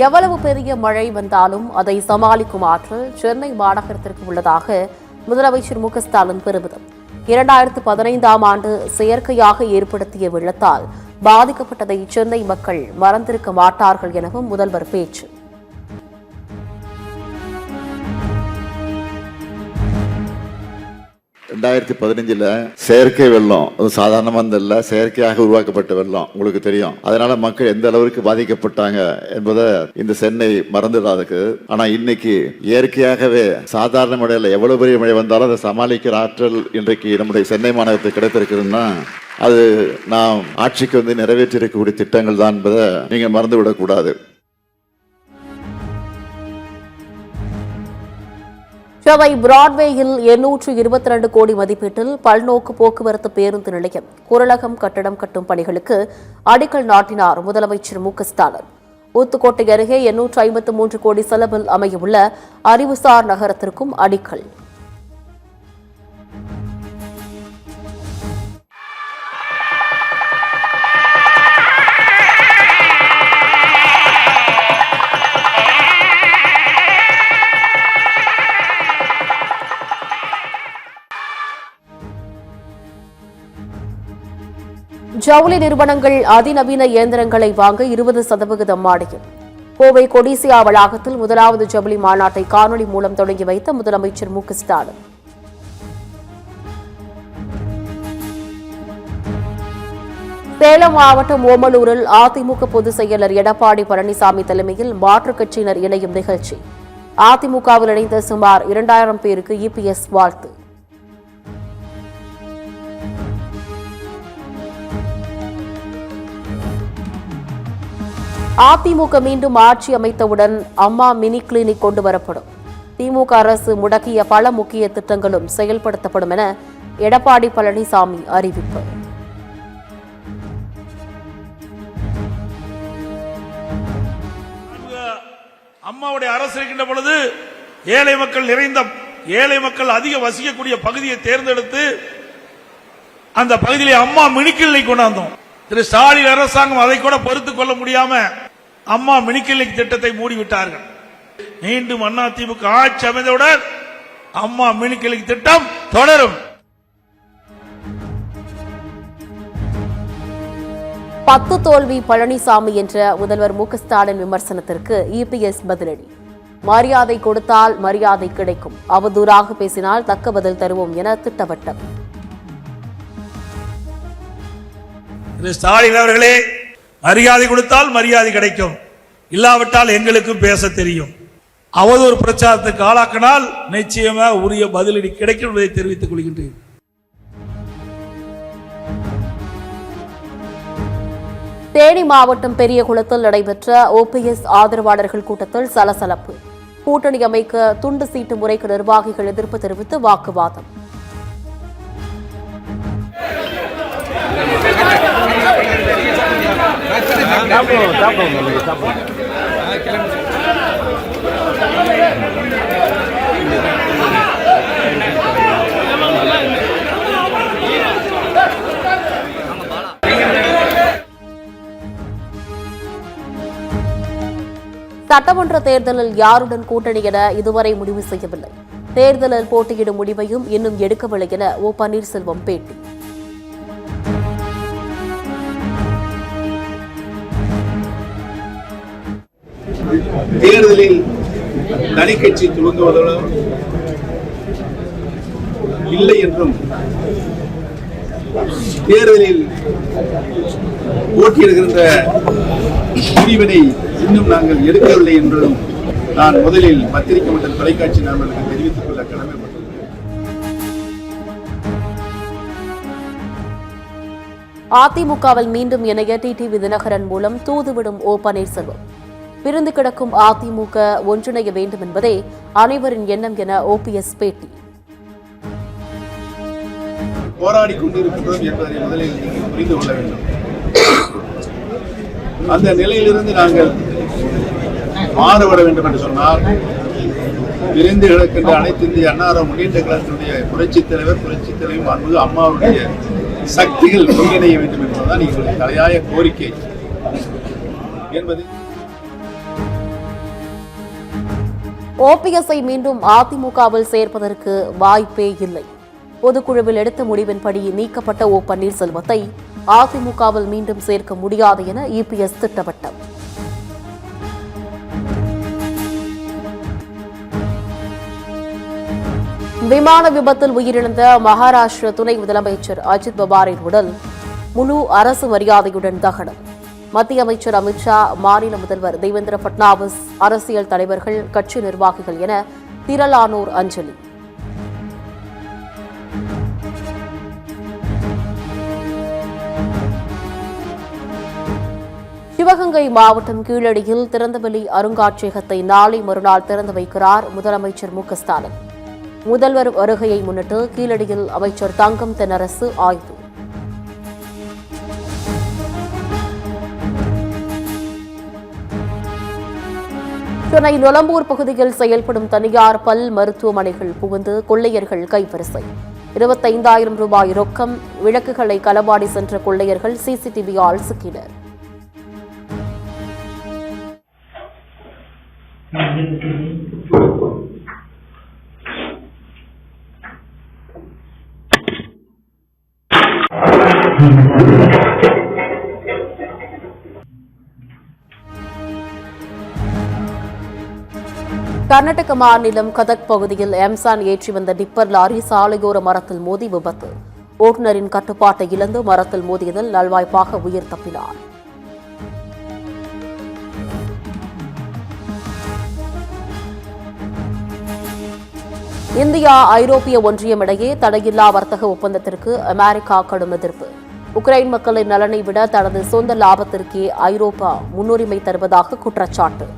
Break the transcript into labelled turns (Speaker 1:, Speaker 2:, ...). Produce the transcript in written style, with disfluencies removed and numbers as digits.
Speaker 1: எவ்வளவு பெரிய மழை வந்தாலும் அதை சமாளிக்கும் ஆற்றல் சென்னை மாநகரத்திற்கு உள்ளதாக முதலமைச்சர் மு க ஸ்டாலின் பெருமிதம். 2015ஆம் ஆண்டு செயற்கையாக ஏற்படுத்திய வெள்ளத்தால் பாதிக்கப்பட்டதை சென்னை மக்கள் மறந்திருக்க மாட்டார்கள் எனவும் முதல்வர் பேச்சு.
Speaker 2: செயற்கை வெள்ளம், அது சாதாரணமாக இல்லை, செயற்கையாக உருவாக்கப்பட்ட வெள்ளம் உங்களுக்கு தெரியும். அதனால மக்கள் எந்த அளவுக்கு பாதிக்கப்பட்டாங்க என்பதை இந்த சென்னை மறந்துடாதுக்கு. ஆனா இன்னைக்கு இயற்கையாகவே சாதாரண மழையில எவ்வளவு பெரிய மழை வந்தாலும் அதை சமாளிக்கிற ஆற்றல் இன்றைக்கு நம்முடைய சென்னை மாநகரத்துக்கு கிடைத்திருக்குதுன்னா அது நாம் ஆட்சிக்கு நிறைவேற்றி இருக்கக்கூடிய திட்டங்கள் தான் என்பதை நீங்க மறந்துவிடக் கூடாது.
Speaker 1: சென்னை பிராட்வேயில் 822 கோடி மதிப்பீட்டில் பல்நோக்கு போக்குவரத்து பேருந்து நிலையம் குரலகம் கட்டடம் கட்டும் பணிகளுக்கு அடிக்கல் நாட்டினார் முதலமைச்சர் மு க ஸ்டாலின். ஊத்துக்கோட்டை அருகே 853 கோடி செலவில் அமையவுள்ள அறிவுசார் நகரத்திற்கும் அடிக்கல். ஜவுளி நிறுவனங்கள் அதிநவீன இயந்திரங்களை வாங்க 20% மானியம். கோவை கொடிசியா வளாகத்தில் முதலாவது ஜவுளி மாநாட்டை காணொலி மூலம் தொடங்கி வைத்த முதலமைச்சர் மு க ஸ்டாலின். சேலம் மாவட்டம் ஓமலூரில் அதிமுக பொதுச் செயலர் எடப்பாடி பழனிசாமி தலைமையில் மாற்றுக் கட்சியினர் இணையும் நிகழ்ச்சி. அதிமுகவில் இணைந்த சுமார் 2000 பேருக்கு இபிஎஸ் வாழ்த்து. அதிமுக மீண்டும் ஆட்சி அமைத்தவுடன் அம்மா மினி கிளினிக் கொண்டு வரப்படும். திமுக அரசு முடக்கிய பல முக்கிய திட்டங்களும் செயல்படுத்தப்படும் என எடப்பாடி பழனிசாமி அறிவிப்பு.
Speaker 3: அம்மாவுடைய அரசு இருக்கின்ற பொழுது ஏழை மக்கள் அதிக வசிக்கக்கூடிய பகுதியை தேர்ந்தெடுத்து அந்த பகுதியிலே அம்மா மினி கிளினிக் கொண்டாந்தோம். திரு ஸ்டாலின் அரசாங்கம் அதை கூட பொறுத்துக் கொள்ள முடியாம அம்மா மினி கிளினிக் திட்டத்தை மூடிவிட்டார்கள். மீண்டும் அதிமுக ஆட்சி அமைந்தவுடன் அம்மா மினி கிளினிக் திட்டம் தொடரும்.
Speaker 1: 10 தோல்வி பழனிசாமி என்ற முதல்வர் மு க ஸ்டாலின் விமர்சனத்திற்கு இபிஎஸ் பதிலடி. மரியாதை கொடுத்தால் மரியாதை கிடைக்கும், அவதூறாக பேசினால் தக்க பதில் தருவோம் என திட்டவட்டம்.
Speaker 3: ஸ்டாலின் அவர்களே, மரியாதை கொடுத்தால் மரியாதை கிடைக்கும், இல்லாவிட்டால் எங்களுக்கும் பேச தெரியும். அவதூறு பிரச்சாரத்துக்கு ஆளாக்கினால் நிச்சயமாக உரிய பதிலடி கிடைக்கும் என்பதை தெரிவித்துக் கொள்கின்றேன்.
Speaker 1: தேனி மாவட்டம் பெரியகுளத்தில் நடைபெற்ற ஓபிஎஸ் ஆதரவாளர்கள் கூட்டத்தில் சலசலப்பு. கூட்டணி அமைக்க துண்டு சீட்டு முறைக்கு நிர்வாகிகள் எதிர்ப்பு தெரிவித்து வாக்குவாதம். சட்டமன்ற தேர்தலில் யாருடன் கூட்டணி என இதுவரை முடிவு செய்யவில்லை. தேர்தலில் போட்டியிடும் முடிவையும் இன்னும் எடுக்கவில்லை என ஓ பன்னீர்செல்வம் பேட்டி.
Speaker 4: தேர்தலில் தனி கட்சி துவங்குவதும் இல்லை என்றும் தேர்தலில் போட்டியிடுகின்ற முடிவினை இன்னும் நாங்கள் எடுக்கவில்லை என்றும் நான் முதலில் பத்திரிகை மற்றும் தொலைக்காட்சி நண்பர்களுக்கு தெரிவித்துக் கொள்ள கடமைப்பட்டுள்ளேன்.
Speaker 1: அதிமுகவில் மீண்டும் இணைய டிடிவி தினகரன் மூலம் தூதுவிடும் ஓ பன்னீர்செல்வம். பிரிந்து கிடக்கும் அதிமுக ஒன்றிணைய வேண்டும் என்பதே அனைவரின் எண்ணம் என ஓபிஎஸ் பேட்டி.
Speaker 4: போராடி கொண்டிருக்கிறோம் என்பதை முதலில் நீங்கள் புரிந்து கொள்ள வேண்டும். அந்த நிலையிலிருந்து நாங்கள் மாறுபட வேண்டும் என்று சொன்னால் விரைந்து கிடக்கின்ற அனைத்து இந்திய அண்ணா முன்னேற்ற கழகத்தினுடைய புரட்சித் தலைவர் அன்பு அம்மாவுடைய சக்திகள் ஒருங்கிணைய வேண்டும் என்பதுதான் எங்களுடைய தலையாய கோரிக்கை என்பது
Speaker 1: ஓபிஎஸ்ஐ மீண்டும் அதிமுகவில் சேர்ப்பதற்கு வாய்ப்பே இல்லை. பொதுக்குழுவில் எடுத்த முடிவின்படி நீக்கப்பட்ட ஓ பன்னீர்செல்வத்தை அதிமுகவில் மீண்டும் சேர்க்க முடியாது என இபிஎஸ் திட்டவட்டம். விமான விபத்தில் உயிரிழந்த மகாராஷ்டிர துணை முதலமைச்சர் அஜித் பவாரின் உடல் முழு அரசு மரியாதையுடன் தகனம். மத்திய அமைச்சர் அமித்ஷா, மாநில முதல்வர் தேவேந்திர பட்னாவிஸ், அரசியல் தலைவர்கள், கட்சி நிர்வாகிகள் என திரளானோர் அஞ்சலி. சிவகங்கை மாவட்டம் கீழடியில் திறந்தவெளி அருங்காட்சியகத்தை நாளை மறுநாள் திறந்து வைக்கிறார் முதலமைச்சர் மு.க.ஸ்டாலின். முதல்வர் வருகையை முன்னிட்டு கீழடியில் அமைச்சர் தங்கம் தென்னரசு ஆய்வு. சென்னை நொலம்பூர் பகுதியில் செயல்படும் தனியார் பல் மருத்துவமனைகள் புகுந்து கொள்ளையர்கள் கைவரிசை. 25,000 ரூபாய் ரொக்கம், விளக்குகளை களவாடி சென்ற கொள்ளையர்கள் சிசிடிவியால் சிக்கினர். கர்நாடக மாநிலம் கதக் பகுதியில் எம்சான் ஏற்றி வந்த டிப்பர் லாரி சாலையோர மரத்தில் மோதி விபத்து. ஓட்டுநரின் கட்டுப்பாட்டை இழந்து மரத்தில் மோதியதில் நல்வாய்ப்பாக உயிர் தப்பினார். இந்தியா ஐரோப்பிய ஒன்றியம் இடையே தடையில்லா வர்த்தக ஒப்பந்தத்திற்கு அமெரிக்கா கடும் எதிர்ப்பு. உக்ரைன் மக்களின் நலனை விட தனது சொந்த லாபத்திற்கே ஐரோப்பா முன்னுரிமை தருவதாக குற்றச்சாட்டு.